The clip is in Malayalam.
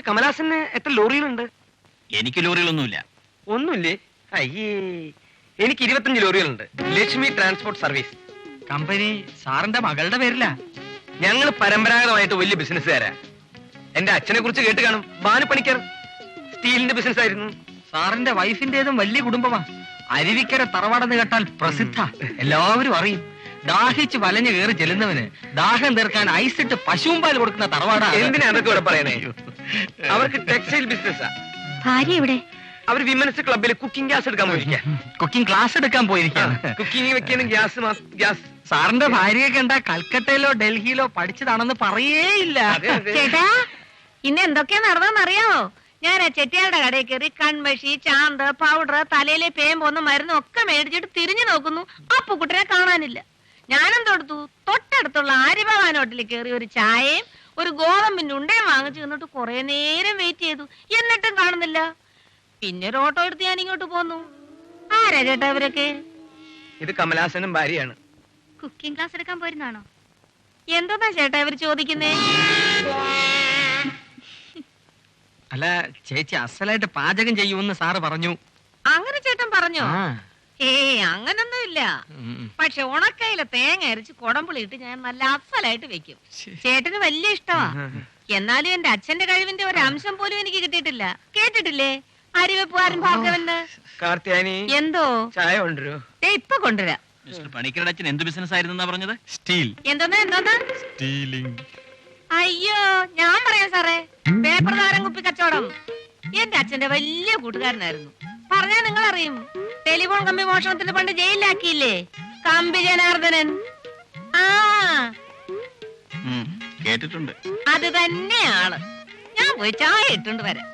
പക്ഷെ കമലാസന് എത്ര ലോറികളുണ്ട്? എനിക്ക് ലോറികളൊന്നുമില്ല. ഒന്നുമില്ലേ? അയ്യേ, എനിക്ക് 25 ലോറികളുണ്ട്. ലക്ഷ്മി ട്രാൻസ്പോർട്ട് സർവീസ് കമ്പനി സാറിന്റെ മകളുടെ പേരില. ഞങ്ങൾ പരമ്പരാഗതമായിട്ട് വലിയ ബിസിനസ്സുകാരാ. എന്റെ അച്ഛനെ കുറിച്ച് കേട്ട് കാണും. ബാനു പണിക്കർ സ്റ്റീലിന്റെ ബിസിനസ് ആയിരുന്നു. സാറിന്റെ വൈഫിന്റേതും വലിയ കുടുംബമാ. അരുവിക്കര തറവാടെന്ന് കേട്ടാൽ പ്രസിദ്ധ, എല്ലാവരും അറിയും. ദാഹിച്ച് വലഞ്ഞു കയറി ചെല്ലുന്നവന് ദാഹം തീർക്കാൻ ഐസിട്ട് പശുവും പാൽ കൊടുക്കുന്ന തറവാടാ. എന്തിനാ അതൊക്കെ ഇവിടെ പറയണേ? അവർക്ക് ടെക്സ്റ്റൈൽ ബിസിനസ്സാ. ഭാര്യ എവിടെ? അവർ വിമൻസ് ക്ലബിൽ കുക്കിംഗ് ഗ്യാസ് എടുക്കാൻ പോയിരിക്കാം. കുക്കിംഗ് ക്ലാസ് എടുക്കാൻ പോയിരിക്കാണ്. കുക്കിംഗ് വെക്കാനും ഗ്യാസ്. സാറിന്റെ ഭാര്യയൊക്കെ എന്താ കൽക്കട്ടയിലോ ഡൽഹിയിലോ പഠിച്ചതാണെന്ന് പറയേയില്ല. ചേട്ടാ, ഇന്ന് എന്തൊക്കെയാ നടന്നറിയാമോ? ഞാൻ ആ ചെട്ടിയാളുടെ കടയിൽ കയറി കൺമഷി, ചാന്ത്, പൗഡർ, തലയിലെ പേമ്പൊന്ന് മരുന്നും ഒക്കെ മേടിച്ചിട്ട് തിരിഞ്ഞു നോക്കുന്നു. അപ്പുക്കുട്ടനെ കാണാനില്ല. ഞാനെന്തോടുത്തു? തൊട്ടടുത്തുള്ള ആര്യഭവാൻ ഹോട്ടലിൽ കയറി ഒരു ചായയും ഒരു ഗോതമ്പിന്റെ ഉണ്ടയും വാങ്ങിച്ചു നിന്നിട്ട് കുറെ നേരം വെയിറ്റ് ചെയ്തു. എന്നിട്ടും കാണുന്നില്ല. പിന്നെ ഒരു ഓട്ടോ എടുത്ത് ഞാൻ ഇങ്ങോട്ട് പോന്നു. ആരാ ചേട്ടാ ഇവരൊക്കെ? ഇത് കമലാസനും ഭാര്യയാണ്. കുക്കിംഗ് ക്ലാസ് എടുക്കാൻ പോയിരുന്നാണോ? എന്തോന്നാ ചേട്ടാ ഇവർ ചോദിക്കുന്നേ? അല്ല ചേച്ചി അസലായിട്ട് പാചകം ചെയ്യുമെന്ന് സാറ് പറഞ്ഞു. അങ്ങനെ ചേട്ടൻ പറഞ്ഞോ? അങ്ങനൊന്നും ഇല്ല. പക്ഷെ ഉണക്കയിലെ തേങ്ങ അരച്ച് കുടമ്പുളിയിട്ട് ഞാൻ നല്ല അസലായിട്ട് വെക്കും. ചേട്ടന് വലിയ ഇഷ്ടമാ. എന്നാലും എന്റെ അച്ഛന്റെ കഴിവിന്റെ ഒരു അംശം പോലും എനിക്ക് കിട്ടിയിട്ടില്ല. കേട്ടിട്ടില്ലേ അരിവെപ്പുകാരൻ ഭാർഗവന്? കാർത്തിയാനി, എന്തോ ചായ കൊണ്ടുവരൂ. ഇപ്പൊ കൊണ്ടുവരാം. പണിക്കരുടെ അച്ഛൻ എന്ത് ബിസിനസ് ആയിരുന്നു പറഞ്ഞത്? സ്റ്റീൽ. എന്തോന്നാ? സ്റ്റീലിംഗ്. അയ്യോ, ഞാൻ പറയാം സാറേ, പേപ്പർ താരം കുപ്പി കച്ചവടം. എന്റെ അച്ഛന്റെ വലിയ കൂട്ടുകാരനായിരുന്നു. പറഞ്ഞാ നിങ്ങൾ അറിയും. ടെലിഫോൺ കമ്പി മോഷണത്തിന് പണ്ട് ജയിലിലാക്കിയില്ലേ കമ്പി ജനാർദ്ദനൻ? ആ, കേട്ടിട്ടുണ്ട്. അത് തന്നെയാണ്. ഞാൻ പോയി ചായ ഇട്ടുണ്ട് വരാം.